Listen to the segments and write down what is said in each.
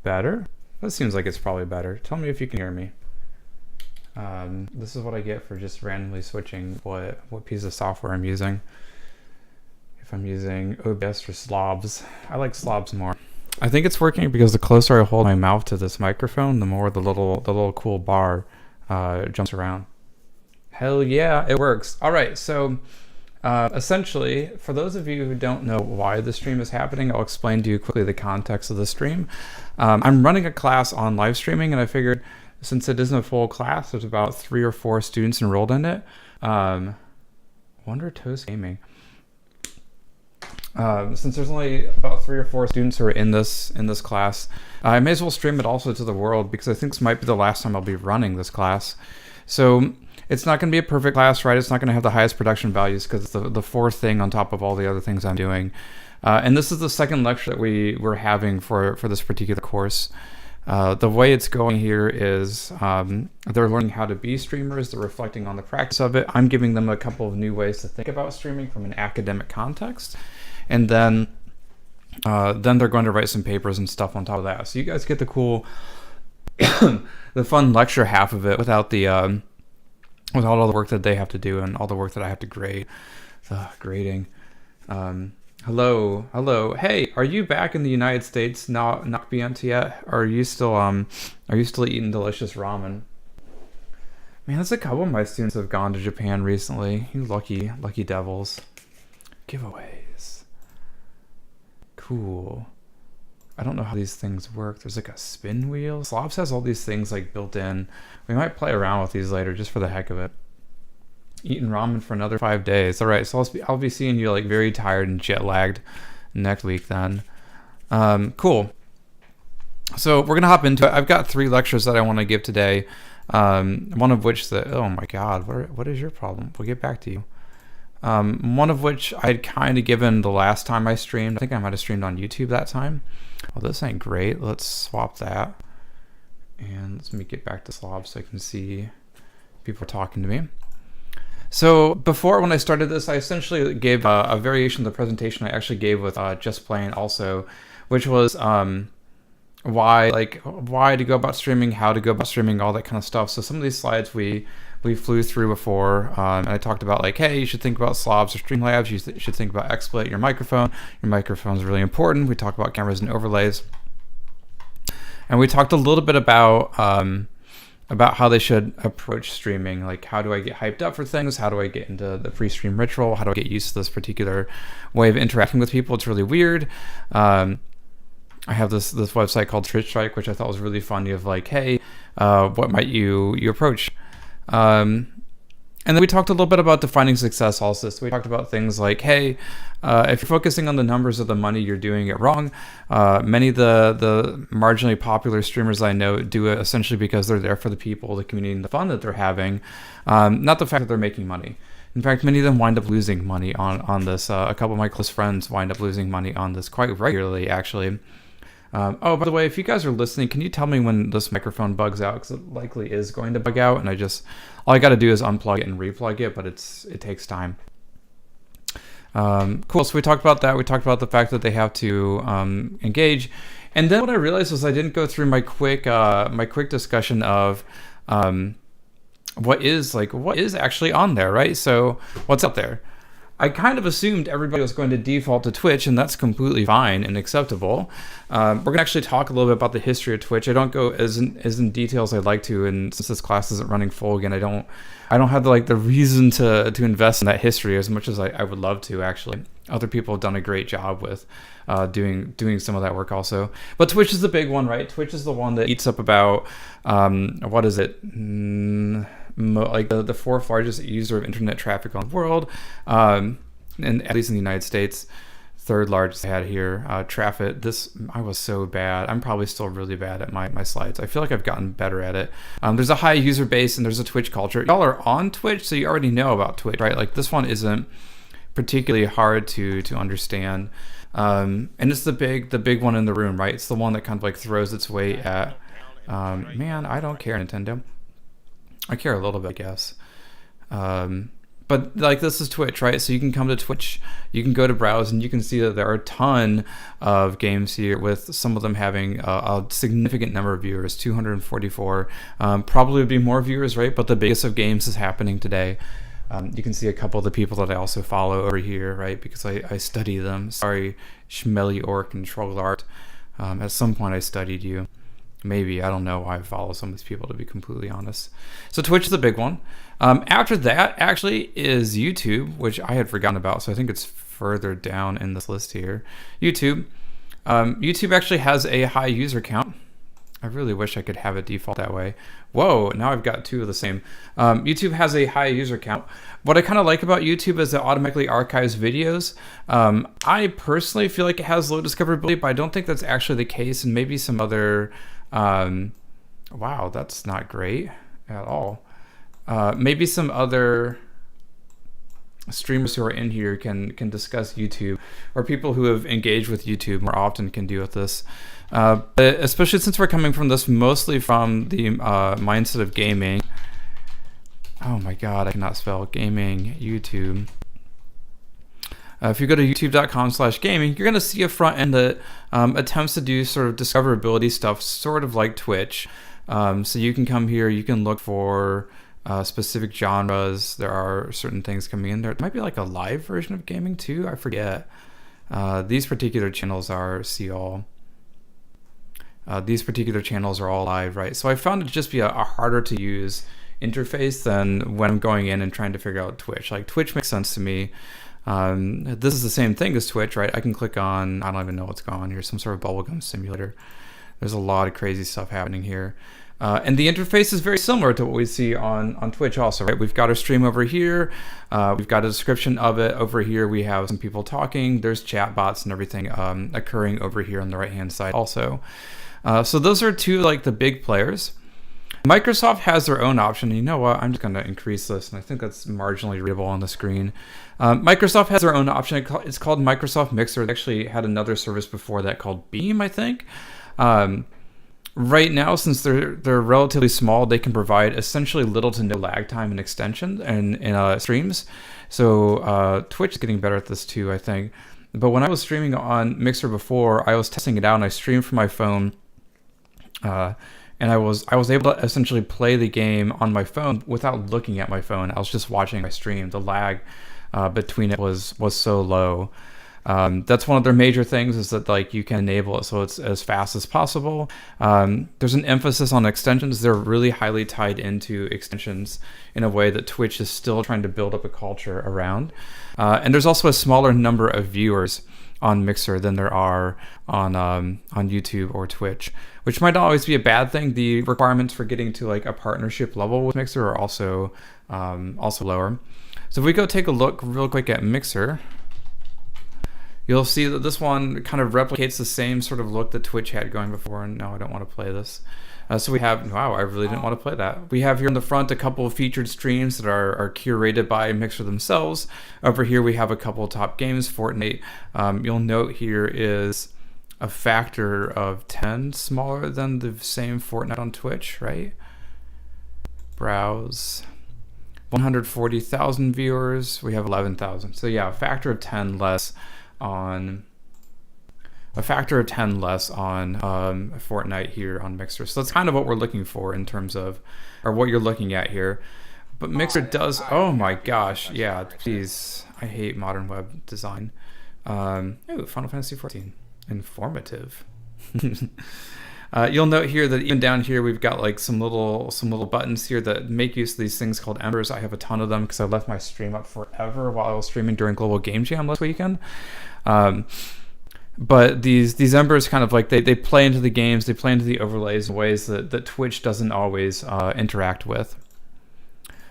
better? That seems like it's probably better. Tell me if you can hear me. This is what I get for just randomly switching what piece of software I'm using. If I'm using OBS or Slobs. I like Slobs more. I think it's working because the closer I hold my mouth to this microphone, the more the little cool bar jumps around. Hell yeah, it works. All right, so essentially, for those of you who don't know why the stream is happening, I'll explain to you quickly the context of the stream. I'm running a class on live streaming, and I figured since it isn't a full class, there's about 3 or 4 students enrolled in it. Wonder Toast Gaming. Since there's only about 3 or 4 students who are in this class, I may as well stream it also to the world because I think this might be the last time I'll be running this class. So it's not going to be a perfect class, right? It's not going to have the highest production values because it's the 4th thing on top of all the other things I'm doing. And this is the second lecture that we're having for this particular course. The way it's going here is they're learning how to be streamers. They're reflecting on the practice of it. I'm giving them a couple of new ways to think about streaming from an academic context. And then they're going to write some papers and stuff on top of that. So you guys get the cool, the fun lecture half of it without all the work that they have to do and all the work that I have to grade. Grading. Hello. Hey, are you back in the United States? Not beyond yet? Or are you still eating delicious ramen? Man, there's a couple of my students have gone to Japan recently. You lucky devils. Giveaways. Cool. I don't know how these things work. There's like a spin wheel. Slobs has all these things like built in. We might play around with these later just for the heck of it. Eating ramen for another 5 days. All right, so I'll be seeing you like very tired and jet lagged next week then. Cool. So we're gonna hop into it. I've got 3 lectures that I want to give today. One of which oh my God, what is your problem? We'll get back to you. One of which I'd kind of given the last time I streamed. I think I might have streamed on YouTube that time. Well, this ain't great. Let's swap that. And let me get back to Slob so I can see people talking to me. So before, when I started this, I essentially gave a variation of the presentation I actually gave with Just Playing also, which was why to go about streaming, how to go about streaming, all that kind of stuff. So some of these slides we flew through before, and I talked about like, hey, you should think about Slobs or Streamlabs. You should think about XSplit your microphone. Your microphone is really important. We talked about cameras and overlays, and we talked a little bit about how they should approach streaming. Like, how do I get hyped up for things? How do I get into the pre-stream ritual? How do I get used to this particular way of interacting with people? It's really weird. I have this website called Twitch Strike, which I thought was really funny of like, hey, what might you approach? And then we talked a little bit about defining success also. So we talked about things like, hey, if you're focusing on the numbers of the money, you're doing it wrong. Many of the marginally popular streamers I know do it essentially because they're there for the people, the community, and the fun that they're having, not the fact that they're making money. In fact, many of them wind up losing money on this. A couple of my close friends wind up losing money on this quite regularly, actually. Oh, by the way, if you guys are listening, can you tell me when this microphone bugs out? Because it likely is going to bug out, and all I got to do is unplug it and replug it, but it takes time. Cool. So we talked about that. We talked about the fact that they have to engage, and then what I realized was I didn't go through my quick discussion of what is actually on there, right? So what's up there? I kind of assumed everybody was going to default to Twitch, and that's completely fine and acceptable. We're going to actually talk a little bit about the history of Twitch. I don't go as in detail as I'd like to, and since this class isn't running full again, I don't have the reason to invest in that history as much as I would love to, actually. Other people have done a great job with doing some of that work also. But Twitch is the big one, right? Twitch is the one that eats up about, what is it? Like the 4th largest user of internet traffic on the world, and at least in the United States. 3rd largest I had here. Traffic. I was so bad. I'm probably still really bad at my slides. I feel like I've gotten better at it. There's a high user base and there's a Twitch culture. Y'all are on Twitch, so you already know about Twitch, right? Like this one isn't particularly hard to understand. And it's the big one in the room, right? It's the one that kind of like throws its weight at. Man, I don't care, Nintendo. I care a little bit, I guess. But like this is Twitch, right? So you can come to Twitch, you can go to browse, and you can see that there are a ton of games here, with some of them having a significant number of viewers, 244. Probably would be more viewers, right? But the biggest of games is happening today. You can see a couple of the people that I also follow over here, right? Because I study them. Sorry, Schmelly or Control Art. At some point I studied you. Maybe, I don't know why I follow some of these people, to be completely honest. So Twitch is the big one. After that, actually, is YouTube, which I had forgotten about, so I think it's further down in this list here. YouTube. YouTube actually has a high user count. I really wish I could have it default that way. Whoa, now I've got two of the same. YouTube has a high user count. What I kind of like about YouTube is it automatically archives videos. I personally feel like it has low discoverability, but I don't think that's actually the case, and maybe some other... wow, that's not great at all. Maybe some other streamers who are in here can discuss YouTube, or people who have engaged with YouTube more often can deal with this. But especially since we're coming from this mostly from the mindset of gaming. Oh my god, I cannot spell gaming, YouTube. If you go to youtube.com/gaming, you're going to see a front end that attempts to do sort of discoverability stuff, sort of like Twitch. So you can come here, you can look for specific genres. There are certain things coming in there. It might be like a live version of gaming too, I forget. These particular channels are see all. These particular channels are all live, right? So I found it to just be a harder to use interface than when I'm going in and trying to figure out Twitch. Like Twitch makes sense to me. This is the same thing as Twitch, right? I can click on, I don't even know what's going on here, some sort of bubblegum simulator. There's a lot of crazy stuff happening here. And the interface is very similar to what we see on Twitch also, right? We've got our stream over here. We've got a description of it. Over here, we have some people talking. There's chat bots and everything occurring over here on the right-hand side also. So those are two, like, the big players. Microsoft has their own option. You know what? I'm just going to increase this, and I think that's marginally readable on the screen. Microsoft has their own option. It's called Microsoft Mixer. It actually had another service before that called Beam, I think. Right now, since they're relatively small, they can provide essentially little to no lag time and extension in streams. So Twitch is getting better at this too, I think. But when I was streaming on Mixer before, I was testing it out, and I streamed from my phone. And I was able to essentially play the game on my phone without looking at my phone. I was just watching my stream. The lag between it was so low. That's one of their major things, is that, like, you can enable it so it's as fast as possible. There's an emphasis on extensions. They're really highly tied into extensions in a way that Twitch is still trying to build up a culture around. And there's also a smaller number of viewers on Mixer than there are on YouTube or Twitch, which might not always be a bad thing. The requirements for getting to, like, a partnership level with Mixer are also lower. So if we go take a look real quick at Mixer, you'll see that this one kind of replicates the same sort of look that Twitch had going before. And no, I don't want to play this. So we have, wow, I really didn't want to play that. We have here in the front a couple of featured streams that are curated by Mixer themselves. Over here we have a couple of top games, Fortnite. You'll note here is a factor of 10 smaller than the same Fortnite on Twitch, right? Browse. 140,000 viewers. We have 11,000. So yeah, a factor of 10 less on Fortnite here on Mixer. So that's kind of what we're looking for in terms of, or what you're looking at here. But Mixer does, oh my gosh, yeah, please, I hate modern web design. Ooh, Final Fantasy 14, informative. You'll note here that even down here we've got, like, some little buttons here that make use of these things called embers. I have a ton of them because I left my stream up forever while I was streaming during Global Game Jam last weekend. But these embers kind of, like, they play into the games, they play into the overlays in ways that Twitch doesn't always interact with.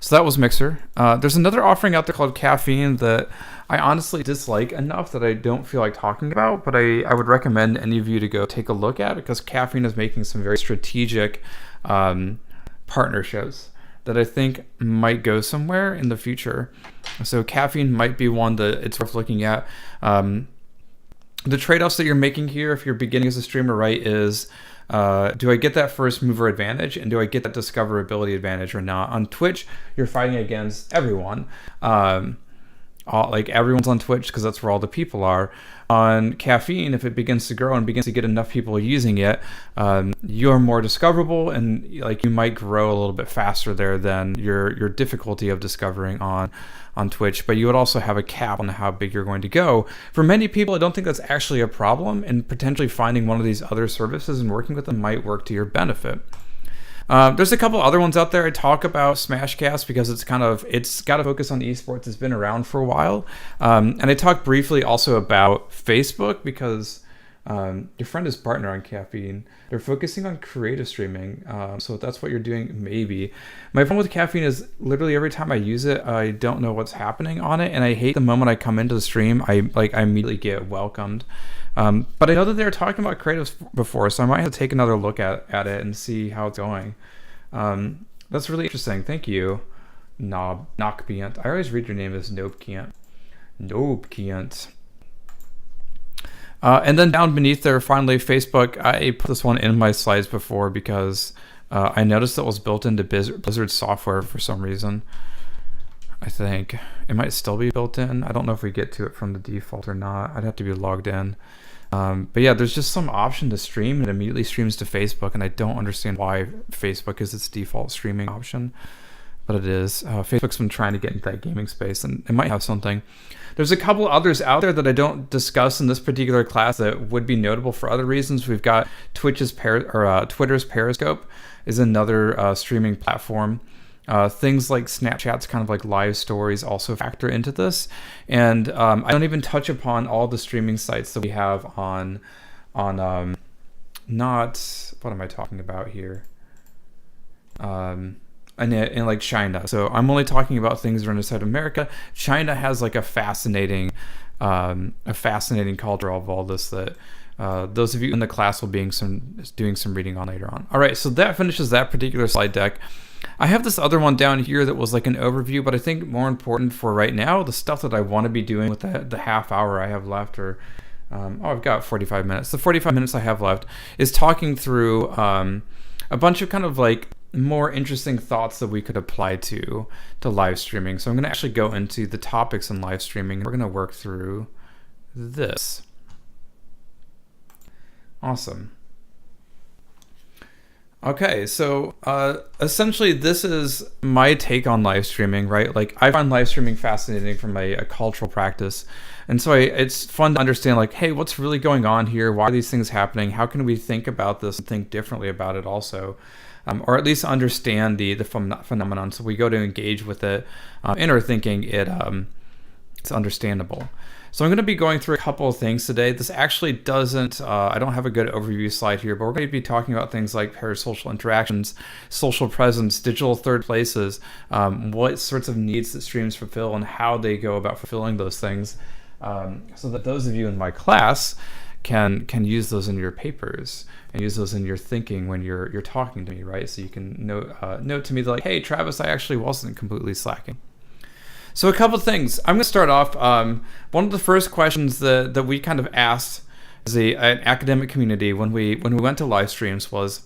So that was Mixer. There's another offering out there called Caffeine that I honestly dislike enough that I don't feel like talking about, but I would recommend any of you to go take a look at, because Caffeine is making some very strategic partnerships that I think might go somewhere in the future. So Caffeine might be one that it's worth looking at. the trade-offs that you're making here, if you're beginning as a streamer, right, is do I get that first mover advantage, and do I get that discoverability advantage or not? On Twitch, you're fighting against everyone. Like everyone's on Twitch because that's where all the people are. On Caffeine, if it begins to grow and begins to get enough people using it, you're more discoverable, and like you might grow a little bit faster there than your difficulty of discovering on Twitch. But you would also have a cap on how big you're going to go. For many people, I don't think that's actually a problem, and potentially finding one of these other services and working with them might work to your benefit. There's a couple other ones out there. I talk about Smashcast because it's got a focus on esports. It's been around for a while. And I talk briefly also about Facebook because your friend is partner on Caffeine. They're focusing on creative streaming. So if that's what you're doing, maybe. My problem with Caffeine is literally every time I use it, I don't know what's happening on it. And I hate the moment I come into the stream, I immediately get welcomed. But I know that they were talking about creatives before, so I might have to take another look at it and see how it's going. That's really interesting. Thank you, Nokpiant. I always read your name as Nobkiant. Nobkiant. And then down beneath there, finally, Facebook. I put this one in my slides before because I noticed it was built into Blizzard software for some reason. I think it might still be built in. I don't know if we get to it from the default or not. I'd have to be logged in. But yeah, there's just some option to stream, and it immediately streams to Facebook, and I don't understand why Facebook is its default streaming option, but it is. Facebook's been trying to get into that gaming space, and it might have something. There's a couple others out there that I don't discuss in this particular class that would be notable for other reasons. We've got Twitter's Periscope is another streaming platform. Things like Snapchat's kind of like live stories also factor into this. And I don't even touch upon all the streaming sites that we have on not, what am I talking about here? In like China. So I'm only talking about things that are inside America. China has like a fascinating culture of all this that those of you in the class will be doing some reading on later on. All right, so that finishes that particular slide deck. I have this other one down here that was like an overview, but I think more important for right now, the stuff that I want to be doing with the half hour I have left, or I've got 45 minutes. The 45 minutes I have left is talking through a bunch of kind of like more interesting thoughts that we could apply to live streaming. So I'm going to actually go into the topics in live streaming. We're going to work through this. Awesome. Okay, so essentially this is my take on live streaming, right? Like I find live streaming fascinating from a cultural practice. And so it's fun to understand like, hey, what's really going on here? Why are these things happening? How can we think about this and think differently about it also? Or at least understand the phenomenon so we go to engage with it in our thinking it's understandable. So I'm going to be going through a couple of things today. This actually doesn't, I don't have a good overview slide here, but we're going to be talking about things like parasocial interactions, social presence, digital third places, what sorts of needs that streams fulfill and how they go about fulfilling those things, so that those of you in my class can use those in your papers and use those in your thinking when you're talking to me, right? So you can note to me that like, hey, Travis, I actually wasn't completely slacking. So a couple of things. I'm going to start off. One of the first questions that we kind of asked as an academic community when we went to live streams was,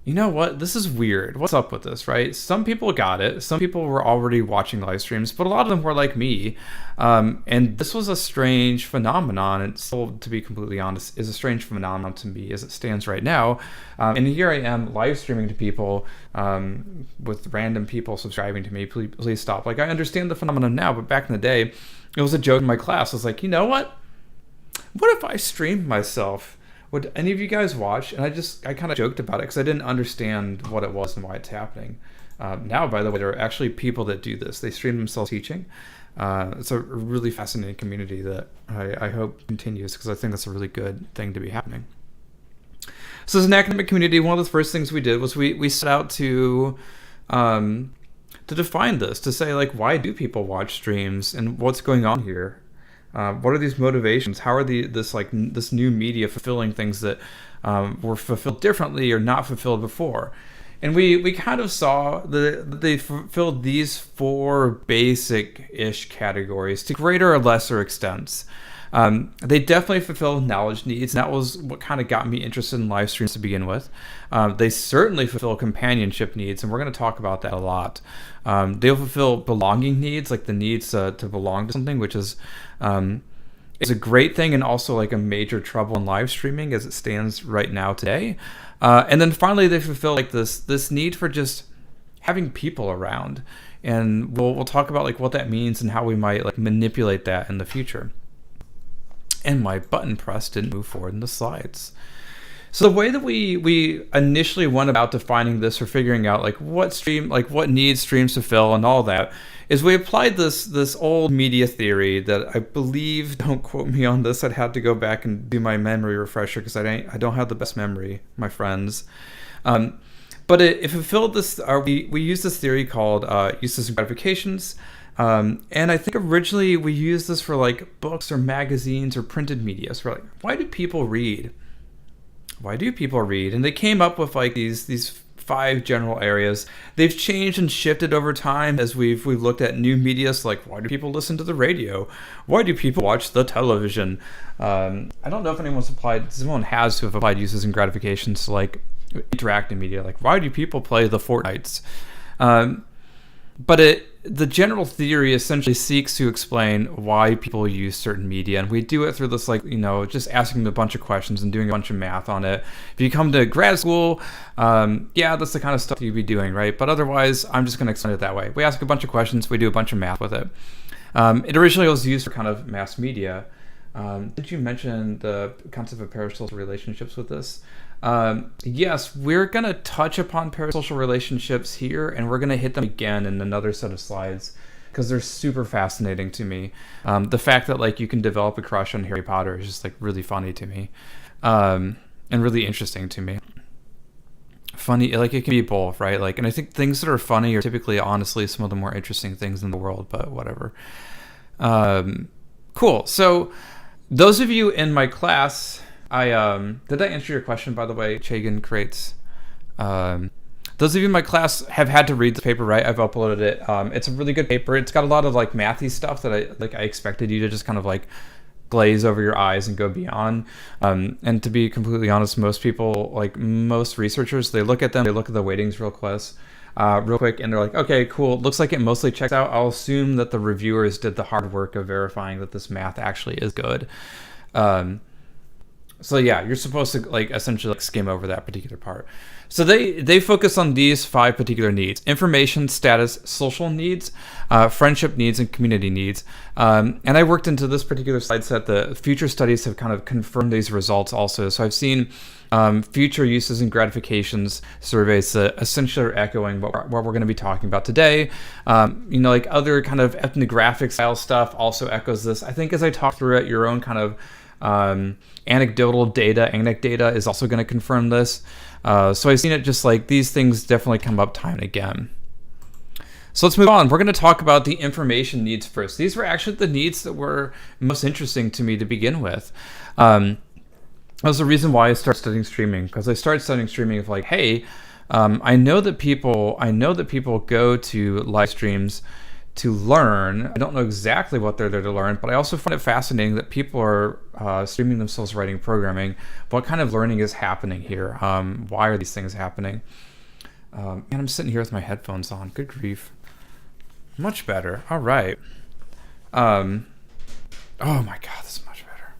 you know what, this is weird. What's up with this, right? Some people got it. Some people were already watching live streams, but a lot of them were like me. And this was a strange phenomenon. And still, to be completely honest, is a strange phenomenon to me as it stands right now. And here I am live streaming to people with random people subscribing to me. Please stop. Like, I understand the phenomenon now, but back in the day, it was a joke in my class. I was like, you know what? What if I streamed myself? Would any of you guys watch? And I kind of joked about it because I didn't understand what it was and why it's happening. Now, by the way, there are actually people that do this. They stream themselves teaching. It's a really fascinating community that I hope continues because I think that's a really good thing to be happening. So as an academic community, one of the first things we did was we set out to define this, to say, like, why do people watch streams and what's going on here? What are these motivations? How are this new media fulfilling things that were fulfilled differently or not fulfilled before? And we kind of saw that they fulfilled these four basic-ish categories to greater or lesser extents. They definitely fulfill knowledge needs, and that was what kind of got me interested in live streams to begin with. They certainly fulfill companionship needs, and we're going to talk about that a lot. They'll fulfill belonging needs, like the needs to belong to something, which is a great thing and also like a major trouble in live streaming as it stands right now today. And then finally, they fulfill like this need for just having people around, and we'll talk about like what that means and how we might like manipulate that in the future. And my button press didn't move forward in the slides. So the way that we initially went about defining this or figuring out like what needs streams to fill and all that is we applied this old media theory that I believe, don't quote me on this, I'd have to go back and do my memory refresher because I don't have the best memory, my friends. But it fulfilled this, we used this theory called uses and gratifications. And I think originally we used this for like books or magazines or printed media. So we're like, why do people read? Why do people read? And they came up with like these 5 general areas. They've changed and shifted over time as we've looked at new media. So like, why do people listen to the radio? Why do people watch the television? I don't know if someone has to have applied uses and gratifications to like interactive media. Like, why do people play the Fortnites? But the general theory essentially seeks to explain why people use certain media, and we do it through this, like, just asking them a bunch of questions and doing a bunch of math on it. If you come to grad school, that's the kind of stuff you'd be doing, right? But otherwise, I'm just going to explain it that way. We ask a bunch of questions, we do a bunch of math with it. It originally was used for kind of mass media. Did you mention the concept of parasocial relationships with this? Yes, we're going to touch upon parasocial relationships here, and we're going to hit them again in another set of slides because they're super fascinating to me. The fact that like you can develop a crush on Harry Potter is just like really funny to me, and really interesting to me. Funny, like it can be both, right? Like, and I think things that are funny are typically, honestly, some of the more interesting things in the world. But whatever. Cool. So, those of you in my class. Did I answer your question, by the way, Chagan Crates? Those of you in my class have had to read the paper, right? I've uploaded it. It's a really good paper. It's got a lot of like mathy stuff that I expected you to just kind of like glaze over your eyes and go beyond. And to be completely honest, most people, like most researchers, they look at them, they look at the weightings real quick, and they're like, okay, cool. Looks like it mostly checks out. I'll assume that the reviewers did the hard work of verifying that this math actually is good. So yeah, you're supposed to like essentially like skim over that particular part. So they focus on these 5 particular needs: information, status, social needs, friendship needs, and community needs. And I worked into this particular slide set. The future studies have kind of confirmed these results also. So I've seen future uses and gratifications surveys that essentially are echoing what we're going to be talking about today. Like other kind of ethnographic style stuff also echoes this. I think as I talk through it, your own kind of anecdotal data, anecdata is also going to confirm this. So I've seen it just like these things definitely come up time and again. So let's move on. We're going to talk about the information needs first. These were actually the needs that were most interesting to me to begin with. That was the reason why I started studying streaming, because I started studying streaming of like, hey, I know that people go to live streams to learn. I don't know exactly what they're there to learn, but I also find it fascinating that people are streaming themselves writing programming. What kind of learning is happening here? Why are these things happening? And I'm sitting here with my headphones on. Good grief. Much better. All right. Oh my God, this is much better.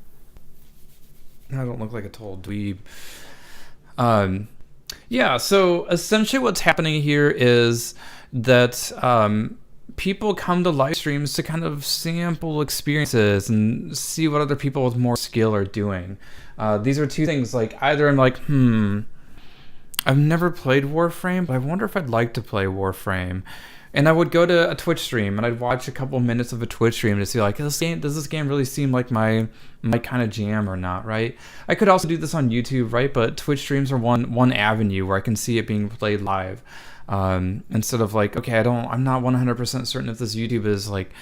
I don't look like a total dweeb. Yeah, so essentially what's happening here is that people come to live streams to kind of sample experiences and see what other people with more skill are doing. These are 2 things. Like either I'm like, I've never played Warframe, but I wonder if I'd like to play Warframe. And I would go to a Twitch stream and I'd watch a couple minutes of a Twitch stream to see like, does this game really seem like my kind of jam or not, right? I could also do this on YouTube, right? But Twitch streams are one avenue where I can see it being played live. Instead of like, okay, I'm not 100% certain if this YouTube is like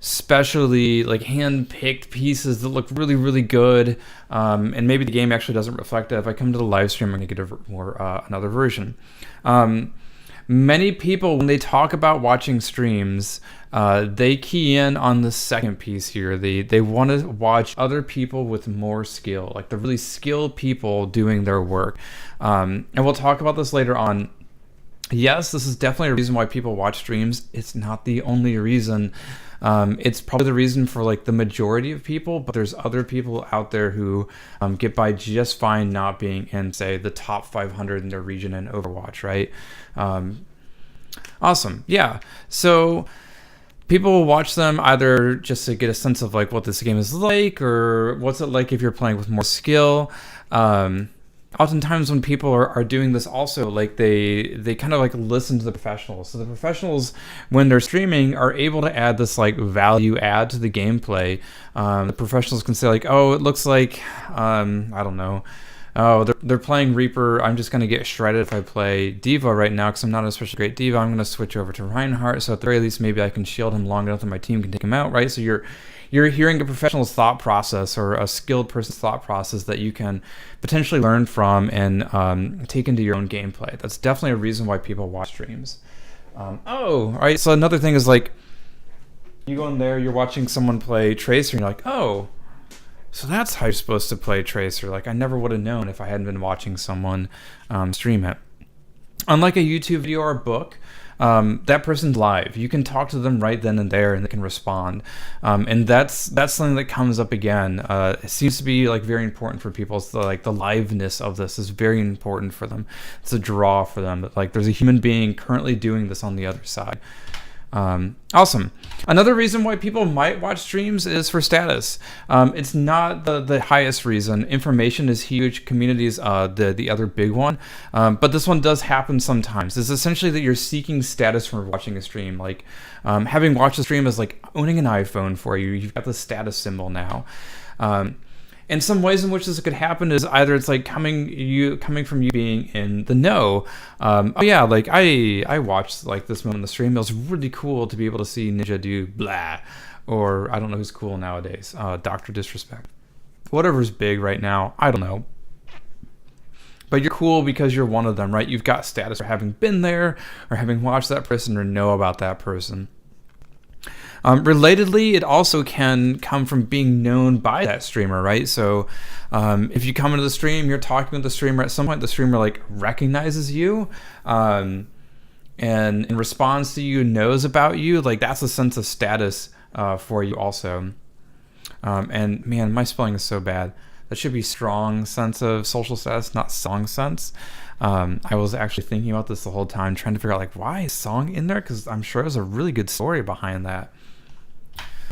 specially like hand-picked pieces that look really, really good, and maybe the game actually doesn't reflect it. If I come to the live stream, I'm gonna get another version. Many people, when they talk about watching streams, they key in on the second piece here. They want to watch other people with more skill, like the really skilled people doing their work. And we'll talk about this later on. Yes, this is definitely a reason why people watch streams. It's not the only reason. It's probably the reason for like the majority of people, but there's other people out there who get by just fine not being in, say, the top 500 in their region in Overwatch, right? Awesome. Yeah. So people will watch them either just to get a sense of like what this game is like, or what's it like if you're playing with more skill. Oftentimes when people are doing this also, like they kind of like listen to the professionals. So the professionals, when they're streaming, are able to add this like value add to the gameplay. The professionals can say like, oh, it looks like, I don't know, oh, they're playing Reaper. I'm just going to get shredded if I play Diva right now because I'm not an especially great Diva. I'm going to switch over to Reinhardt. So at the very least, maybe I can shield him long enough that my team can take him out, right? So you're hearing a professional's thought process or a skilled person's thought process that you can potentially learn from and take into your own gameplay. That's definitely a reason why people watch streams. All right. So another thing is like, you go in there, you're watching someone play Tracer, and you're like, oh, so that's how you're supposed to play Tracer. Like, I never would have known if I hadn't been watching someone stream it. Unlike a YouTube video or a book, that person's live. You can talk to them right then and there, and they can respond. And that's something that comes up again. It seems to be like very important for people. So like the liveness of this is very important for them. It's a draw for them. Like there's a human being currently doing this on the other side. Awesome. Another reason why people might watch streams is for status. It's not the highest reason. Information is huge. Community is the other big one. But this one does happen sometimes. It's essentially that you're seeking status from watching a stream. Like having watched a stream is like owning an iPhone for you. You've got the status symbol now. And some ways in which this could happen is either it's like coming from you being in the know. Oh yeah, like I watched like this moment in the stream. It was really cool to be able to see Ninja do blah, or I don't know who's cool nowadays. Dr. Disrespect, whatever's big right now. I don't know. But you're cool because you're one of them, right? You've got status for having been there, or having watched that person, or know about that person. Relatedly, it also can come from being known by that streamer, right? So if you come into the stream, you're talking with the streamer, at some point the streamer like recognizes you and in response to you, knows about you. Like that's a sense of status for you also. And man, my spelling is so bad. That should be strong sense of social status, not song sense. I was actually thinking about this the whole time, trying to figure out like why is song in there, because I'm sure there's a really good story behind that.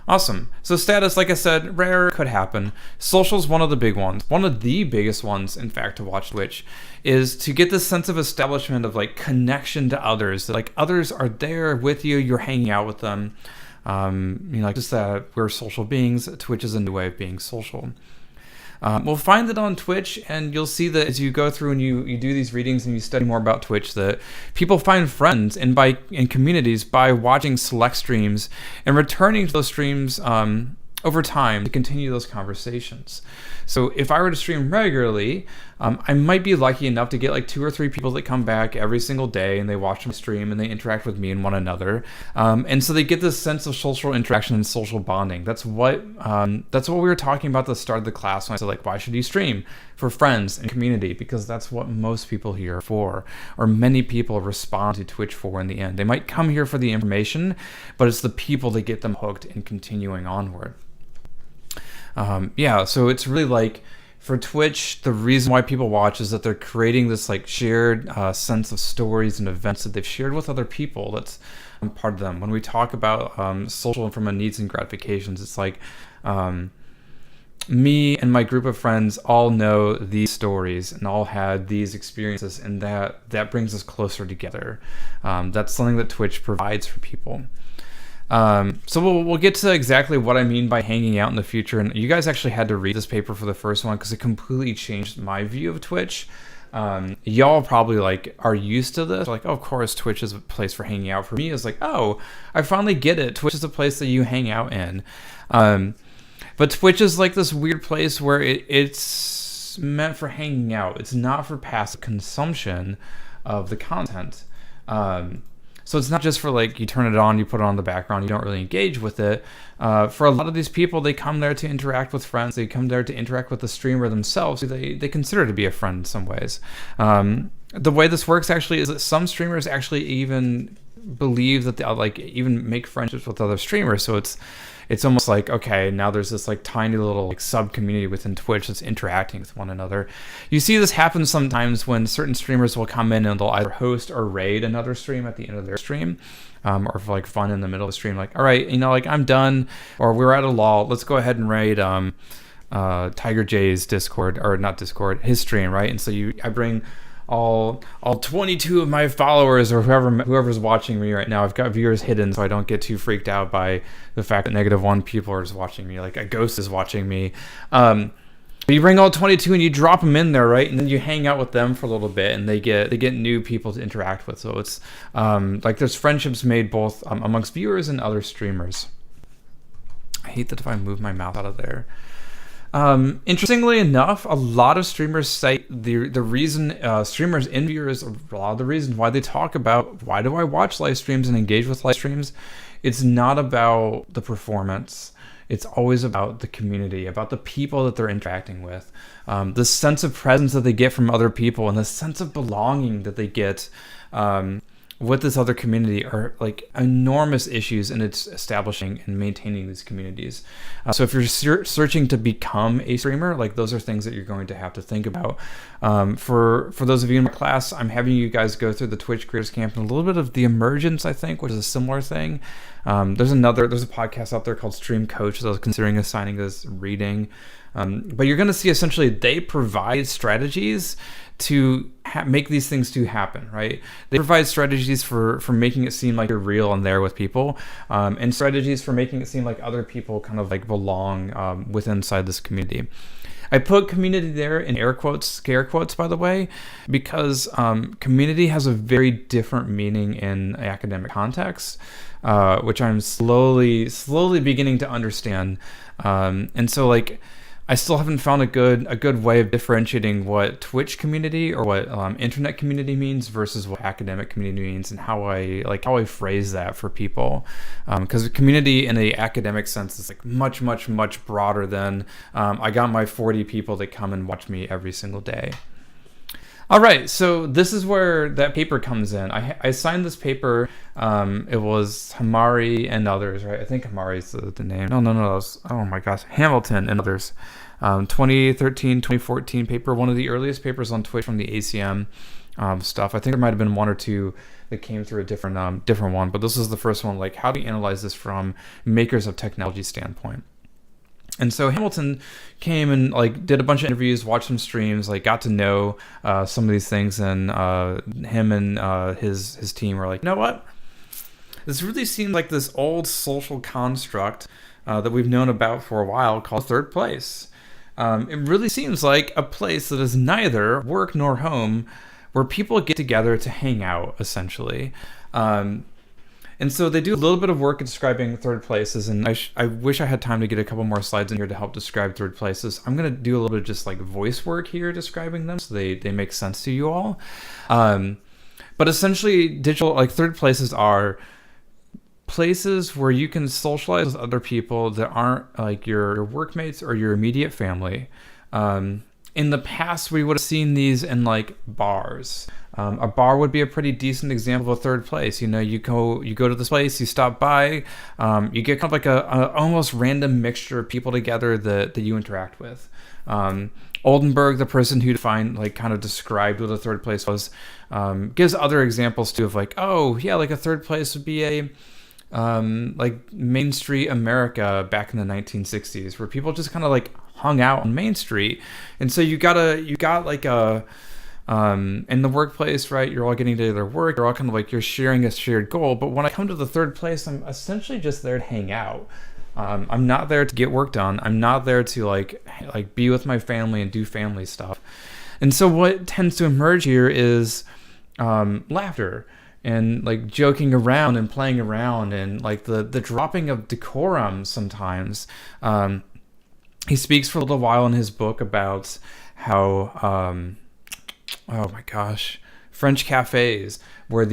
Awesome. So status, like I said, rare, could happen. Social's one of the big ones. One of the biggest ones, in fact, to watch Twitch is to get this sense of establishment of like connection to others. That like others are there with you, you're hanging out with them. Like just that we're social beings. Twitch is a new way of being social. We'll find it on Twitch, and you'll see that as you go through and you do these readings and you study more about Twitch, that people find friends in communities by watching select streams and returning to those streams over time to continue those conversations. So if I were to stream regularly, I might be lucky enough to get like 2 or 3 people that come back every single day and they watch my stream and they interact with me and one another. And so they get this sense of social interaction and social bonding. That's what we were talking about at the start of the class when I said like, why should you stream? For friends and community, because that's what most people here are for, or many people respond to Twitch for in the end. They might come here for the information, but it's the people that get them hooked and continuing onward. So it's really like for Twitch, the reason why people watch is that they're creating this like shared sense of stories and events that they've shared with other people. That's part of them. When we talk about social from a needs and gratifications, it's like me and my group of friends all know these stories and all had these experiences, and that brings us closer together. That's something that Twitch provides for people. So we'll get to exactly what I mean by hanging out in the future. And you guys actually had to read this paper for the first one because it completely changed my view of Twitch. Y'all probably like are used to this. Like, oh, of course, Twitch is a place for hanging out. For me, it's like, oh, I finally get it. Twitch is a place that you hang out in. But Twitch is like this weird place where it's meant for hanging out. It's not for passive consumption of the content. So it's not just for like you turn it on, you put it on the background, you don't really engage with it. For a lot of these people, they come there to interact with friends. They come there to interact with the streamer themselves, who they consider to be a friend in some ways. The way this works actually is that some streamers actually even believe that they like even make friendships with other streamers. So it's almost like, okay, now there's this like tiny little like sub community within Twitch that's interacting with one another. You see this happen sometimes when certain streamers will come in and they'll either host or raid another stream at the end of their stream, or for like fun in the middle of the stream, like, all right, like I'm done, or we're at a lull, let's go ahead and raid Tiger J's Discord, or not Discord, his stream, right? And so I bring all 22 of my followers, or whoever's watching me right now. I've got viewers hidden so I don't get too freaked out by the fact that -1 people are just watching me, like a ghost is watching me. You bring all 22 and you drop them in there, right? And then you hang out with them for a little bit, and they get new people to interact with. So it's like there's friendships made both amongst viewers and other streamers. I hate that if I move my mouth out of there. Interestingly enough, a lot of streamers cite the reason streamers and viewers, a lot of the reasons why they talk about why do I watch live streams and engage with live streams, it's not about the performance. It's always about the community, about the people that they're interacting with, the sense of presence that they get from other people, and the sense of belonging that they get with this other community are like enormous issues in its establishing and maintaining these communities. So if you're searching to become a streamer, like those are things that you're going to have to think about. For those of you in my class, I'm having you guys go through the Twitch Creators Camp and a little bit of the Emergence, I think, which is a similar thing. There's a podcast out there called Stream Coach that I was considering assigning as reading. But you're going to see essentially they provide strategies to make these things to happen, right? They provide strategies for making it seem like you're real and there with people, and strategies for making it seem like other people kind of like belong inside this community. I put community there in air quotes, scare quotes, by the way, because community has a very different meaning in academic context, which I'm slowly beginning to understand. And so like, I still haven't found a good way of differentiating what Twitch community or what internet community means versus what academic community means, and how I phrase that for people, because community in a academic sense is like much broader than I got my 40 people that come and watch me every single day. All right, so this is where that paper comes in. I signed this paper. It was Hamari and others, right? I think Hamari's the name. No, that was, oh my gosh, Hamilton and others. 2013, 2014 paper, one of the earliest papers on Twitch from the ACM stuff. I think there might have been one or two that came through a different one, but this is the first one. Like, how do you analyze this from makers of technology standpoint? And so Hamilton came and like did a bunch of interviews, watched some streams, like got to know some of these things, and him and his team were like, you know what? This really seems like this old social construct that we've known about for a while called third place. It really seems like a place that is neither work nor home, where people get together to hang out, essentially. And so they do a little bit of work at describing third places, and I wish I had time to get a couple more slides in here to help describe third places. I'm going to do a little bit of just like voice work here describing them so they make sense to you all. But essentially, digital, like third places are places where you can socialize with other people that aren't like your workmates or your immediate family. In the past, we would have seen these in like bars. A bar would be a pretty decent example of a third place. You know, you go to this place, you stop by, you get kind of like a almost random mixture of people together that you interact with. Oldenburg, the person who kind of described what a third place was, gives other examples too of like, oh yeah, like a third place would be a like Main Street America back in the 1960s, where people just kind of like hung out on Main Street. And so you got like a in the workplace, right? You're all getting together to work. You're all kind of like, you're sharing a shared goal. But when I come to the third place, I'm essentially just there to hang out. I'm not there to get work done. I'm not there to like be with my family and do family stuff. And so what tends to emerge here is laughter and like joking around and playing around and like the dropping of decorum sometimes. He speaks for a little while in his book about how oh my gosh, French cafes were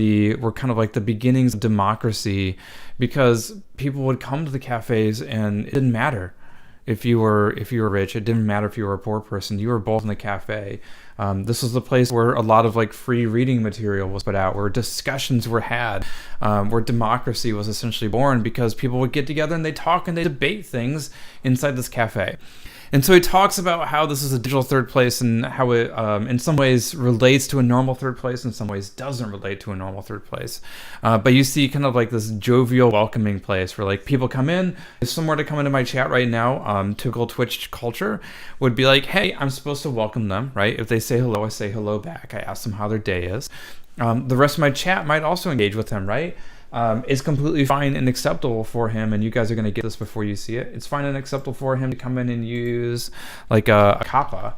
kind of like the beginnings of democracy, because people would come to the cafes and it didn't matter if you were rich. It didn't matter if you were a poor person. You were both in the cafe. This was the place where a lot of like free reading material was put out, where discussions were had, where democracy was essentially born, because people would get together and they talk and they debate things inside this cafe. And so he talks about how this is a digital third place, and how it in some ways relates to a normal third place, in some ways doesn't relate to a normal third place. But you see kind of like this jovial, welcoming place where like people come in. If someone were to come into my chat right now, typical Twitch culture would be like, hey, I'm supposed to welcome them, right? If they say hello, I say hello back. I ask them how their day is. The rest of my chat might also engage with them, right? It's completely fine and acceptable for him, and you guys are going to get this before you see it. It's fine and acceptable for him to come in and use like a kappa,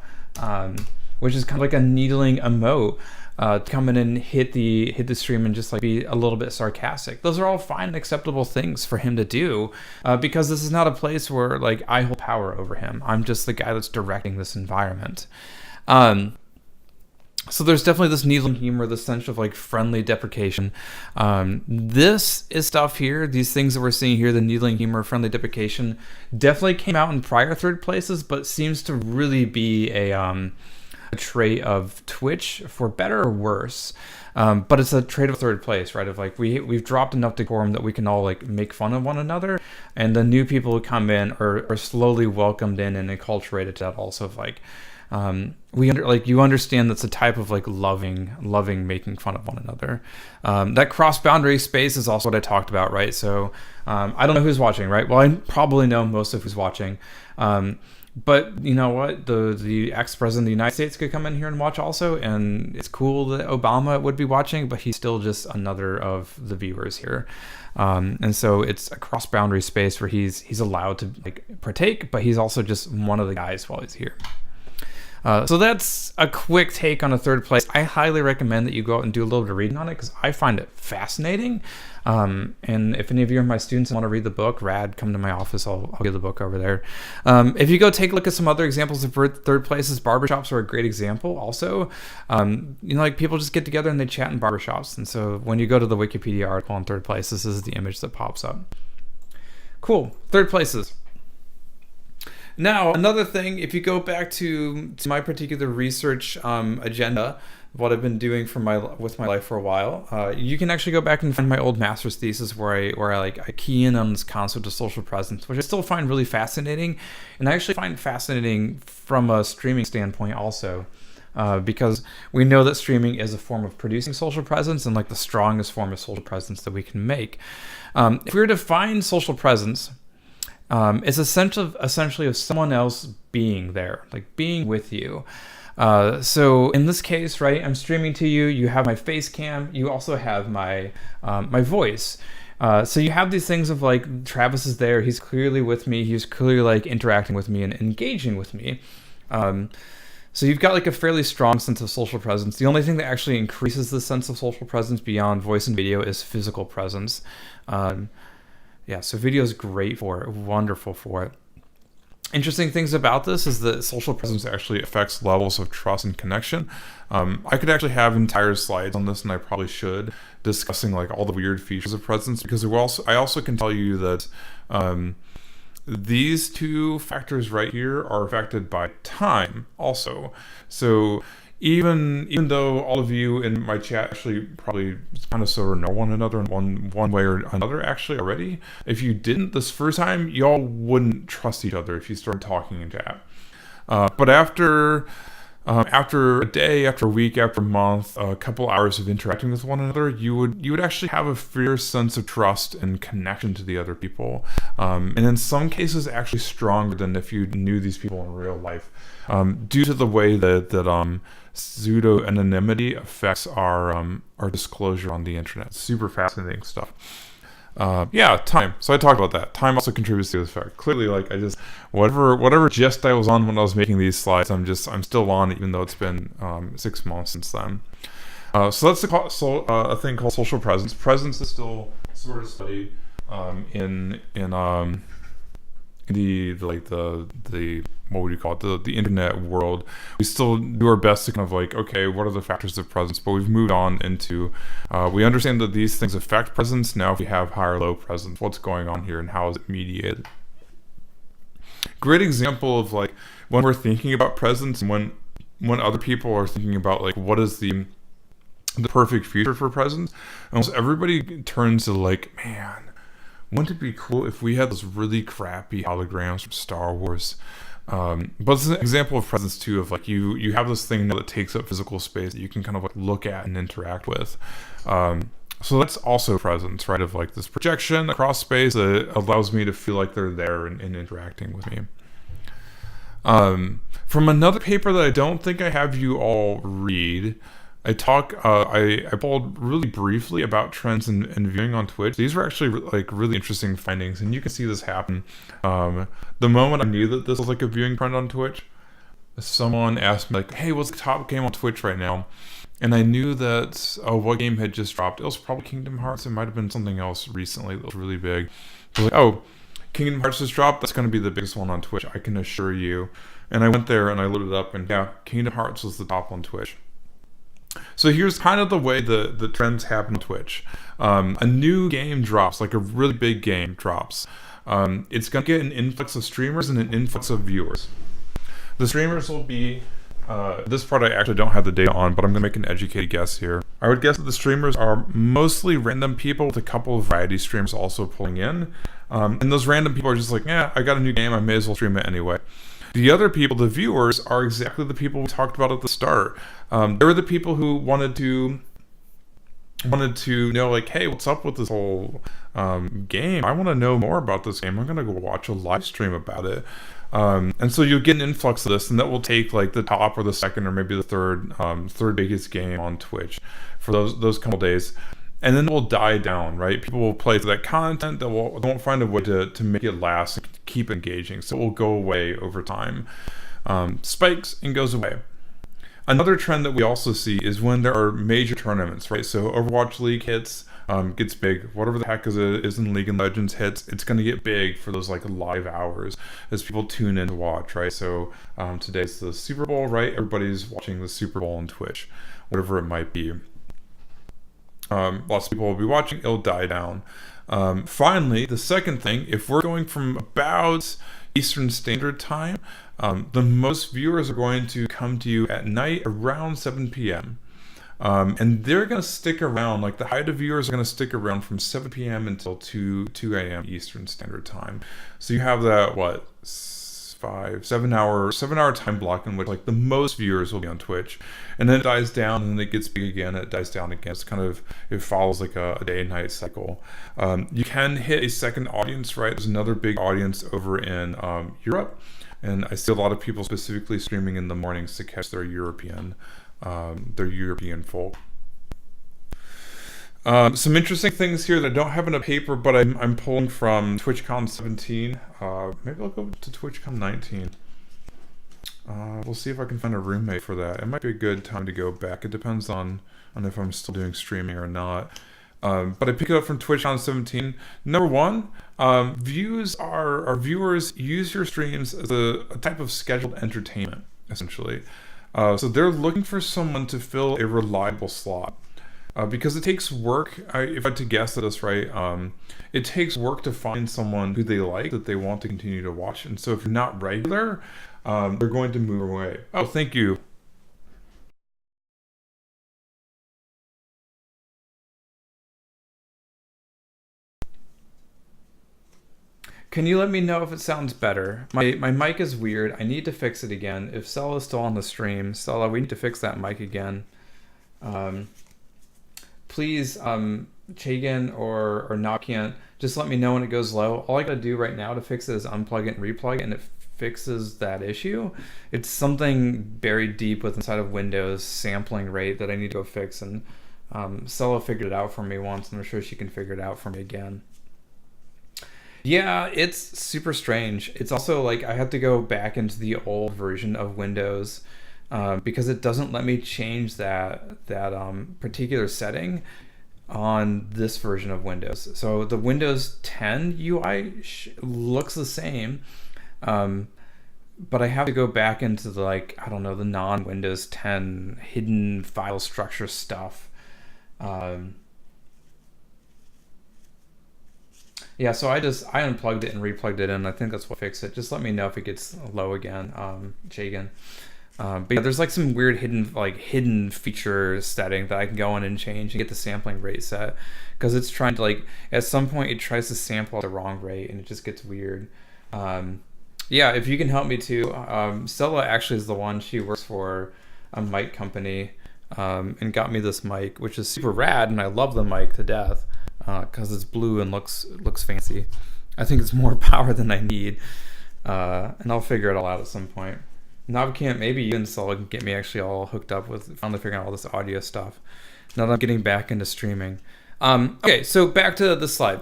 which is kind of like a needling emote, to come in and hit the stream and just like be a little bit sarcastic. Those are all fine and acceptable things for him to do, because this is not a place where like I hold power over him. I'm just the guy that's directing this environment. So there's definitely this needling humor, this sense of like friendly deprecation. This is stuff here, these things that we're seeing here, the needling humor, friendly deprecation, definitely came out in prior third places, but seems to really be a trait of Twitch, for better or worse. But it's a trait of third place, right? Of like we've dropped enough decorum that we can all like make fun of one another, and the new people who come in are slowly welcomed in and enculturated to that also of like. You understand that's a type of like loving making fun of one another. That cross-boundary space is also what I talked about, right? So I don't know who's watching, right? Well, I probably know most of who's watching. But you know what? The ex-president of the United States could come in here and watch also, and it's cool that Obama would be watching, but he's still just another of the viewers here. And so it's a cross-boundary space where he's allowed to like partake, but he's also just one of the guys while he's here. So that's a quick take on a third place. I highly recommend that you go out and do a little bit of reading on it, because I find it fascinating. And if any of you are my students and want to read the book, rad, come to my office. I'll give the book over there. If you go take a look at some other examples of third places, barbershops are a great example also. Like people just get together and they chat in barbershops. And so when you go to the Wikipedia article on third place, this is the image that pops up. Cool, third places. Now, another thing, if you go back to my particular research agenda, what I've been doing with my life for a while, you can actually go back and find my old master's thesis where I key in on this concept of social presence, which I still find really fascinating, and I actually find fascinating from a streaming standpoint also, because we know that streaming is a form of producing social presence and like the strongest form of social presence that we can make. If we were to define social presence, it's essentially of someone else being there, like being with you. So in this case, right, I'm streaming to you. You have my face cam. You also have my voice. So you have these things of like Travis is there. He's clearly with me. He's clearly like interacting with me and engaging with me. So you've got like a fairly strong sense of social presence. The only thing that actually increases the sense of social presence beyond voice and video is physical presence. So video is great for it, wonderful for it. Interesting things about this is that social presence actually affects levels of trust and connection. I could actually have entire slides on this, and I probably should, discussing like all the weird features of presence, because I also can tell you that these two factors right here are affected by time also. So even though all of you in my chat actually probably kind of sort of know one another in one way or another actually already, if you didn't this first time, y'all wouldn't trust each other if you started talking in chat. But after a day, after a week, after a month, a couple hours of interacting with one another, you would actually have a fierce sense of trust and connection to the other people, and in some cases actually stronger than if you knew these people in real life, due to the way that pseudo anonymity affects our disclosure on the internet. Super fascinating stuff. Time. So I talked about that. Time also contributes to this fact. Clearly, like I just whatever gist I was on when I was making these slides, I'm still on, even though it's been 6 months since then. So that's a thing called social presence. Presence is still sort of studied in the what would you call it, the internet world, we still do our best to kind of like, okay, what are the factors of presence? But we've moved on into we understand that these things affect presence. Now if we have high or low presence, what's going on here and how is it mediated? Great example of like when we're thinking about presence and when other people are thinking about like what is the perfect future for presence, almost everybody turns to like, man, wouldn't it be cool if we had those really crappy holograms from Star Wars? But it's an example of presence too, of like you have this thing that takes up physical space that you can kind of like look at and interact with. So that's also presence, right? Of like this projection across space that allows me to feel like they're there and interacting with me. From another paper that I don't think I have you all read, I pulled really briefly about trends in viewing on Twitch. These were actually like really interesting findings, and you can see this happen. The moment I knew that this was like a viewing trend on Twitch, someone asked me like, "Hey, what's the top game on Twitch right now?" And I knew that what game had just dropped. It was probably Kingdom Hearts. It might have been something else recently that was really big. I was like, "Oh, Kingdom Hearts just dropped. That's going to be the biggest one on Twitch, I can assure you." And I went there and I loaded it up, and yeah, Kingdom Hearts was the top on Twitch. So here's kind of the way the trends happen on Twitch. A new game drops, like a really big game drops. It's going to get an influx of streamers and an influx of viewers. The streamers will be, this part I actually don't have the data on, but I'm going to make an educated guess here. I would guess that the streamers are mostly random people with a couple of variety streams also pulling in. And those random people are just like, yeah, I got a new game, I may as well stream it anyway. The other people, the viewers, are exactly the people we talked about at the start. They were the people who wanted to know, like, hey, what's up with this whole game? I want to know more about this game. I'm gonna go watch a live stream about it. And so you'll get an influx of this, and that will take like the top or the second or maybe the third biggest game on Twitch for those couple days. And then it will die down, right? People will play through that content, that won't find a way to make it last and keep engaging. So it will go away over time. Spikes and goes away. Another trend that we also see is when there are major tournaments, right? So Overwatch League hits, gets big. Whatever the heck is in League of Legends hits, it's going to get big for those like live hours as people tune in to watch, right? So today's the Super Bowl, right? Everybody's watching the Super Bowl on Twitch, whatever it might be. Lots of people will be watching, it'll die down. Finally, the second thing, if we're going from about Eastern Standard Time, the most viewers are going to come to you at night around 7 p.m. And they're going to stick around, like the height of viewers are going to stick around from 7 p.m. until 2 a.m. Eastern Standard Time. So you have that, 7 hour time block in which like the most viewers will be on Twitch, and then it dies down and then it gets big again and it dies down again. It's kind of, it follows like a day and night cycle. You can hit a second audience, right? There's another big audience over in Europe, and I see a lot of people specifically streaming in the mornings to catch their European folk. Some interesting things here that I don't have in a paper, but I'm pulling from TwitchCon 17. Maybe I'll go to TwitchCon 19. We'll see if I can find a roommate for that. It might be a good time to go back. It depends on if I'm still doing streaming or not. But I pick it up from TwitchCon 17. Number one, viewers use your streams as a type of scheduled entertainment, essentially. So they're looking for someone to fill a reliable slot. Because it takes work, if I had to guess at this right, it takes work to find someone who they like, that they want to continue to watch. And so if you're not regular, they're going to move away. Oh, thank you. Can you let me know if it sounds better? My mic is weird. I need to fix it again. If Stella's still on the stream, Stella, we need to fix that mic again. Please, Chagan or Nokian, just let me know when it goes low. All I gotta do right now to fix it is unplug it and replug it, and it fixes that issue. It's something buried deep inside of Windows sampling rate that I need to go fix, and Stella figured it out for me once, and I'm sure she can figure it out for me again. Yeah, it's super strange. It's also like I had to go back into the old version of Windows because it doesn't let me change that particular setting. on this version of Windows. So the Windows 10 UI looks the same, but I have to go back into the, like, I don't know, the non-Windows 10 hidden file structure stuff. Yeah, so I unplugged it and replugged it in. I think that's what fixed it. Just let me know if it gets low again, Jagan. But yeah, there's like some weird hidden feature setting that I can go in and change and get the sampling rate set, because it's trying to, like, at some point it tries to sample at the wrong rate and it just gets weird. Yeah, if you can help me too. Stella actually is the one. She works for a mic company, and got me this mic, which is super rad, and I love the mic to death, because it's blue and looks fancy. I think it's more power than I need, and I'll figure it all out at some point. Navcamp, maybe you and Stella can get me actually all hooked up with finally figuring out all this audio stuff. Now that I'm getting back into streaming. Okay, so back to the slide.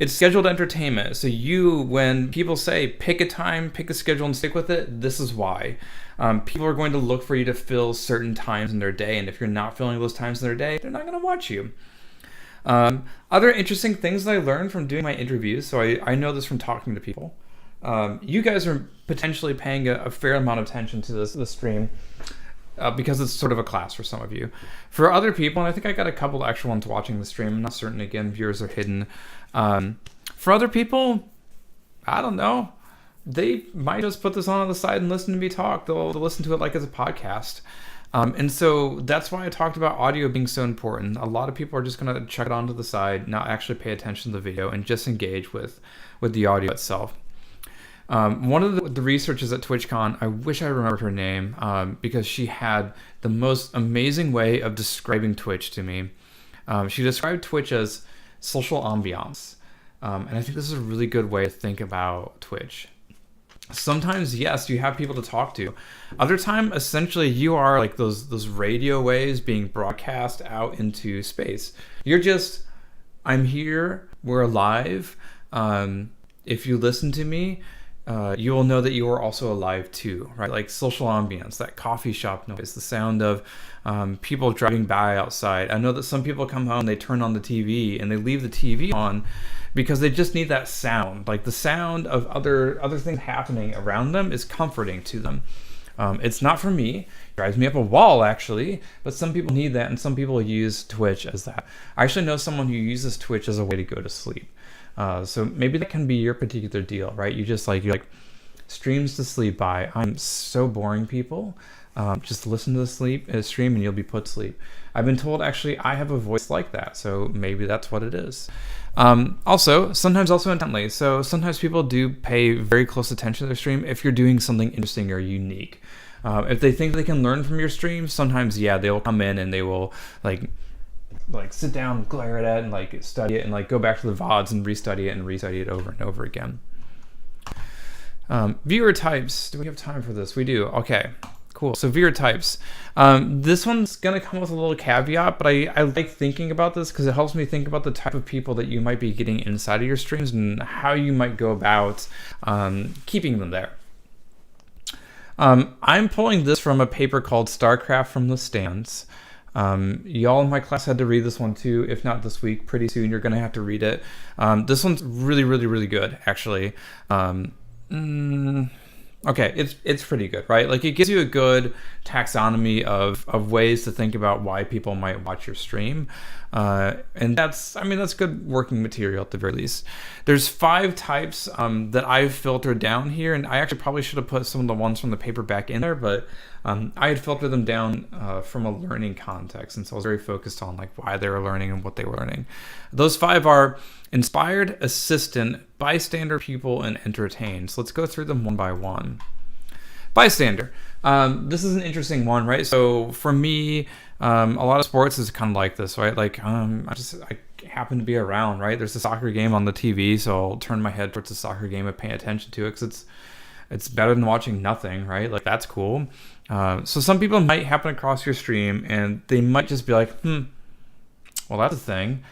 It's scheduled entertainment. So when people say pick a time, pick a schedule, and stick with it, this is why. People are going to look for you to fill certain times in their day, and if you're not filling those times in their day, they're not going to watch you. Other interesting things that I learned from doing my interviews, so I know this from talking to people. You guys are potentially paying a fair amount of attention to this stream, because it's sort of a class for some of you. For other people, and I think I got a couple extra ones watching the stream, I'm not certain, again, viewers are hidden. For other people, I don't know, they might just put this on the side and listen to me talk. They'll listen to it like it's a podcast. And so that's why I talked about audio being so important. A lot of people are just going to check it onto the side, not actually pay attention to the video, and just engage with the audio itself. One of the researchers at TwitchCon, I wish I remembered her name, because she had the most amazing way of describing Twitch to me. She described Twitch as social ambiance. And I think this is a really good way to think about Twitch. Sometimes, yes, you have people to talk to. Other time, essentially, you are like those radio waves being broadcast out into space. You're just, I'm here, we're alive. If you listen to me, you will know that you are also alive too, right? Like social ambience, that coffee shop noise, the sound of people driving by outside. I know that some people come home, they turn on the TV, and they leave the TV on because they just need that sound. Like the sound of other things happening around them is comforting to them. It's not for me. It drives me up a wall, actually. But some people need that, and some people use Twitch as that. I actually know someone who uses Twitch as a way to go to sleep. So maybe that can be your particular deal, right? You just you're like streams to sleep by. I'm so boring, people. Just listen to the stream and you'll be put to sleep. I've been told actually I have a voice like that, so maybe that's what it is. Sometimes also intently. So sometimes people do pay very close attention to their stream if you're doing something interesting or unique. If they think they can learn from your stream, sometimes, yeah, they'll come in and they will like sit down and glare at it and like study it and like go back to the VODs and restudy it over and over again. Viewer types. Do we have time for this? We do. Okay, cool. So viewer types. This one's going to come with a little caveat, but I like thinking about this because it helps me think about the type of people that you might be getting inside of your streams and how you might go about keeping them there. I'm pulling this from a paper called StarCraft from the Stands. Y'all in my class had to read this one too. If not this week, pretty soon you're going to have to read it. This one's really, really, really good, actually. Okay, it's pretty good, right? Like it gives you a good taxonomy of ways to think about why people might watch your stream. And that's good working material at the very least. There's 5 types that I've filtered down here, and I actually probably should have put some of the ones from the paper back in there, but I had filtered them down from a learning context, and so I was very focused on like why they were learning and what they were learning. Those 5 are inspired, assistant, bystander, pupil, and entertain. So let's go through them one by one. Bystander. This is an interesting one, right? So for me, a lot of sports is kind of like this, right? Like I happen to be around, right? There's a soccer game on the TV, so I'll turn my head towards the soccer game and pay attention to it because it's better than watching nothing, right? Like that's cool. So some people might happen across your stream and they might just be like, well, that's a thing.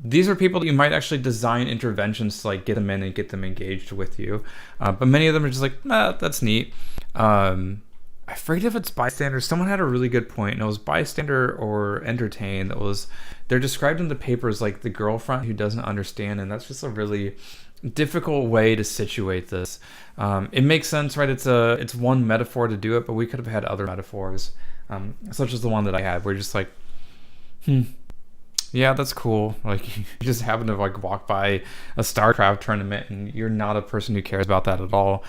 These are people that you might actually design interventions to like get them in and get them engaged with you. But many of them are just like, that's neat. I I forget if it's Bystander. Someone had a really good point, and it was Bystander or Entertain. They're described in the paper as like the girlfriend who doesn't understand, and that's just a really difficult way to situate this. It makes sense, right? It's one metaphor to do it, but we could have had other metaphors, such as the one that I had. We're just like, yeah, that's cool. Like, you just happen to like walk by a StarCraft tournament, and you're not a person who cares about that at all.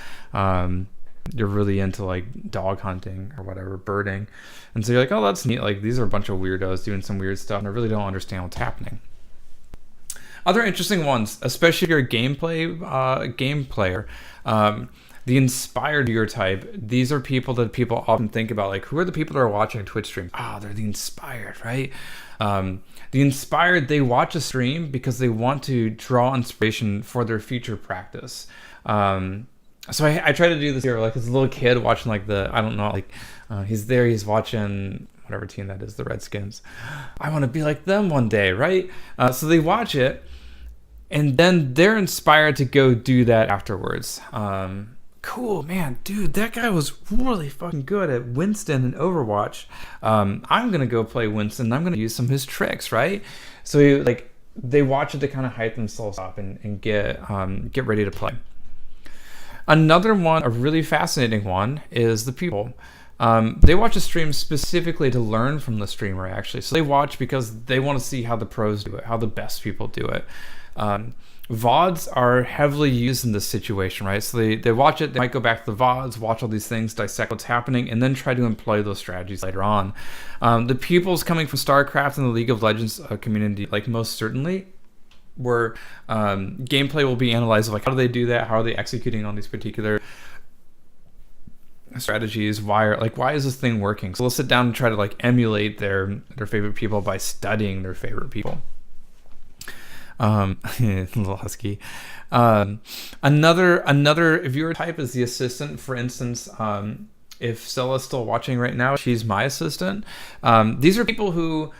You're really into like dog hunting or whatever, birding, and so you're like, oh, that's neat. Like, these are a bunch of weirdos doing some weird stuff, and I really don't understand what's happening. Other interesting ones, especially if you're a game player, the inspired viewer type. These are people that people often think about, like, who are the people that are watching a Twitch stream? They're the inspired, right? The inspired, they watch a stream because they want to draw inspiration for their future practice. So I try to do this here, like this little kid watching like he's watching whatever team that is, the Redskins. I want to be like them one day, right? So they watch it, and then they're inspired to go do that afterwards. Cool, man, dude, that guy was really fucking good at Winston in Overwatch. I'm gonna go play Winston, and I'm gonna use some of his tricks, right? So they watch it to kind of hype themselves up and get ready to play. Another one, a really fascinating one, is the people. They watch a stream specifically to learn from the streamer, actually. So they watch because they want to see how the pros do it, how the best people do it. VODs are heavily used in this situation, right? So they watch it, they might go back to the VODs, watch all these things, dissect what's happening, and then try to employ those strategies later on. The peoples coming from StarCraft and the League of Legends community, like, most certainly, where gameplay will be analyzed, like, how do they do that? How are they executing on these particular strategies? Why is this thing working? So they'll sit down and try to like emulate their favorite people by studying their favorite people. Little husky. Another viewer type is the assistant. For instance, if Stella's still watching right now, she's my assistant. These are people who,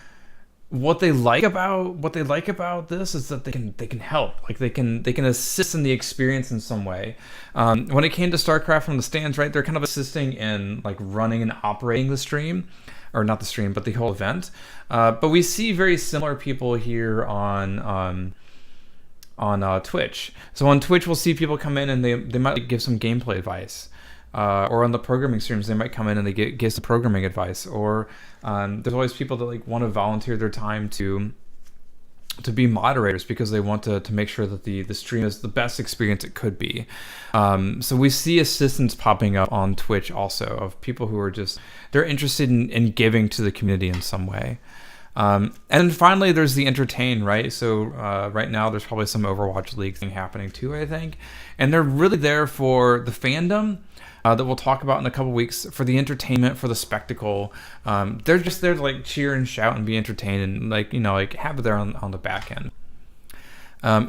what they like about this is that they can help, like they can assist in the experience in some way. When it came to StarCraft from the stands, right, they're kind of assisting in like running and operating the stream, or not the stream, but the whole event. But we see very similar people here on Twitch. So on Twitch, we'll see people come in and they might give some gameplay advice. Or on the programming streams, they might come in and they give some programming advice. Or there's always people that like want to volunteer their time to be moderators because they want to make sure that the stream is the best experience it could be. So we see assistants popping up on Twitch also, of people who are they're interested in giving to the community in some way. And then finally, there's the entertain, right? So right now, there's probably some Overwatch League thing happening too, I think. And they're really there for the fandom. That we'll talk about in a couple weeks, for the entertainment, for the spectacle. They're just there to like cheer and shout and be entertained and like have it there on the back end.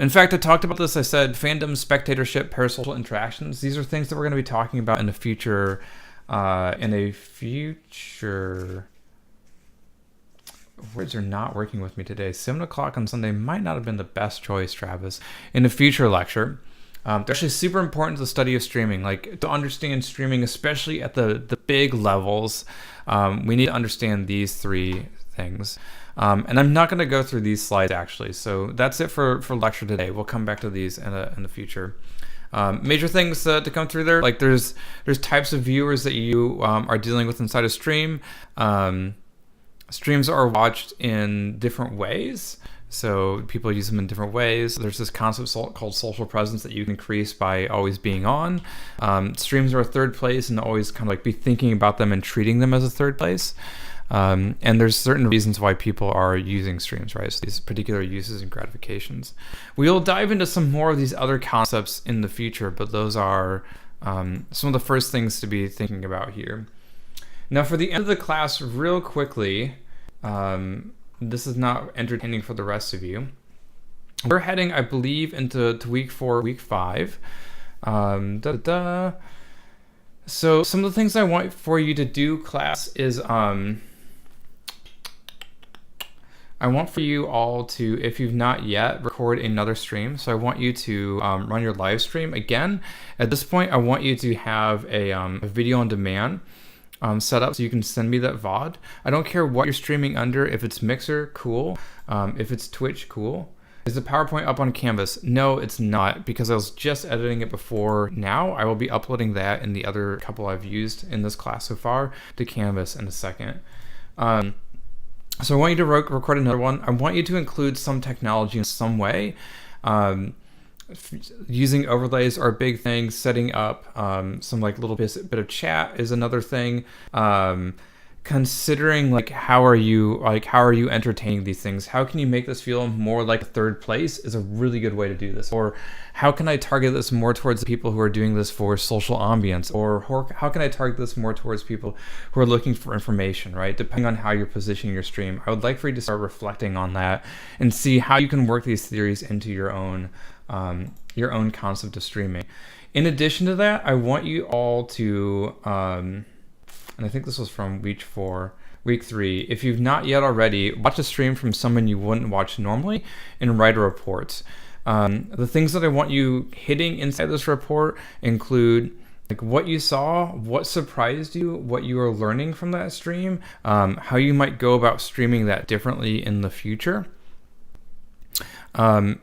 In fact, I talked about this. I said fandom, spectatorship, parasocial interactions. These are things that we're going to be talking about in the future. Words are not working with me today. 7 o'clock on Sunday might not have been the best choice, Travis. In a future lecture. They're actually super important to the study of streaming, like to understand streaming, especially at the big levels. We need to understand these three things. And I'm not going to go through these slides actually. So that's it for lecture today. We'll come back to these in the future. Major things to come through there, like there's types of viewers that you are dealing with inside a stream. Streams are watched in different ways. So people use them in different ways. There's this concept called social presence that you can increase by always being on. Streams are a third place, and always kind of like be thinking about them and treating them as a third place. And there's certain reasons why people are using streams, right? So these particular uses and gratifications. We'll dive into some more of these other concepts in the future, but those are some of the first things to be thinking about here. Now for the end of the class, real quickly, this is not entertaining for the rest of you. We're heading, I believe, into week 4, week 5. So some of the things I want for you to do, class, is I want for you all to, if you've not yet, record another stream. So I want you to run your live stream again. At this point, I want you to have a video on demand. set up so you can send me that VOD. I don't care what you're streaming under. If it's Mixer, cool. If it's Twitch, cool. Is the PowerPoint up on Canvas? No, it's not, because I was just editing it before now. I will be uploading that and the other couple I've used in this class so far to Canvas in a second. So I want you to record another one. I want you to include some technology in some way. Using overlays are a big thing. Setting up some like little bit of chat is another thing. Considering like how are you entertaining these things? How can you make this feel more like a third place is a really good way to do this. Or how can I target this more towards the people who are doing this for social ambience? Or how can I target this more towards people who are looking for information, right? Depending on how you're positioning your stream. I would like for you to start reflecting on that and see how you can work these theories into your own concept of streaming. In addition to that, I want you all to and I think this was from week 3. If you've not yet already, watch a stream from someone you wouldn't watch normally and write a report. The things that I want you hitting inside this report include like what you saw, what surprised you, what you are learning from that stream, how you might go about streaming that differently in the future. And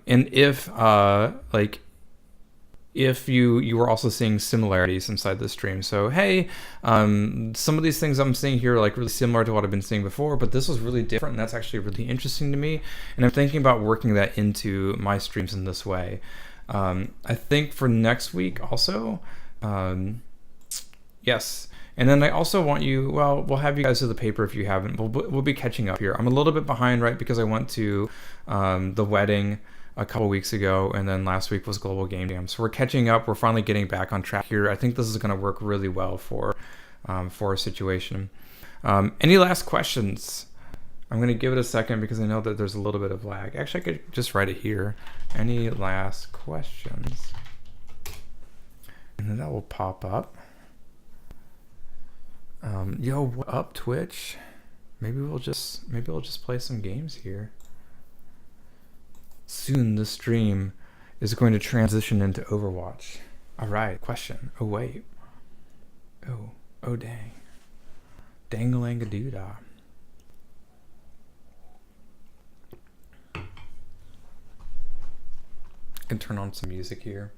if you were also seeing similarities inside the stream. So, hey, some of these things I'm seeing here are like really similar to what I've been seeing before, but this was really different, and that's actually really interesting to me. And I'm thinking about working that into my streams in this way. I think for next week also, yes. And then I also want you, well, we'll have you guys do the paper if you haven't. We'll be catching up here. I'm a little bit behind, right, because I went to the wedding a couple weeks ago, and then last week was Global Game Jam. So we're catching up. We're finally getting back on track here. I think this is going to work really well for our situation. Any last questions? I'm going to give it a second because I know that there's a little bit of lag. Actually, I could just write it here. Any last questions? And then that will pop up. Yo, what up, Twitch? Maybe we'll just play some games here. Soon the stream is going to transition into Overwatch. All right, question. Oh wait. Oh dang. Dang-a-lang-a-doo-dah. I can turn on some music here.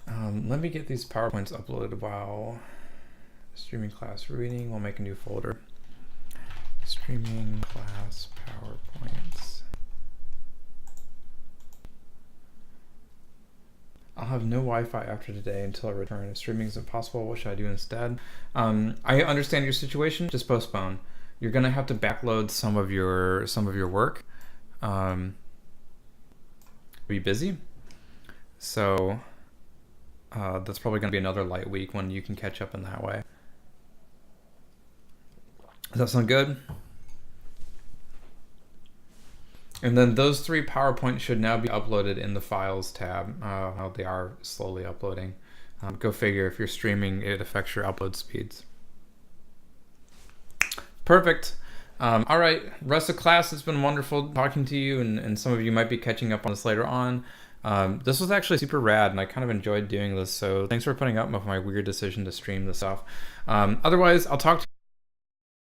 Let me get these PowerPoints uploaded while streaming class reading. We'll make a new folder. Streaming class PowerPoints. I'll have no Wi-Fi after today until I return. If streaming is impossible, what should I do instead? I understand your situation. Just postpone. You're gonna have to backload some of your work. Are you busy? So that's probably gonna be another light week when you can catch up in that way. Does that sound good? And then those 3 PowerPoints should now be uploaded in the Files tab. They are slowly uploading. Go figure, if you're streaming, it affects your upload speeds. Perfect. All right, rest of class, it's been wonderful talking to you, and some of you might be catching up on this later on. This was actually super rad, and I kind of enjoyed doing this, so thanks for putting up with my weird decision to stream this off. Otherwise, I'll talk to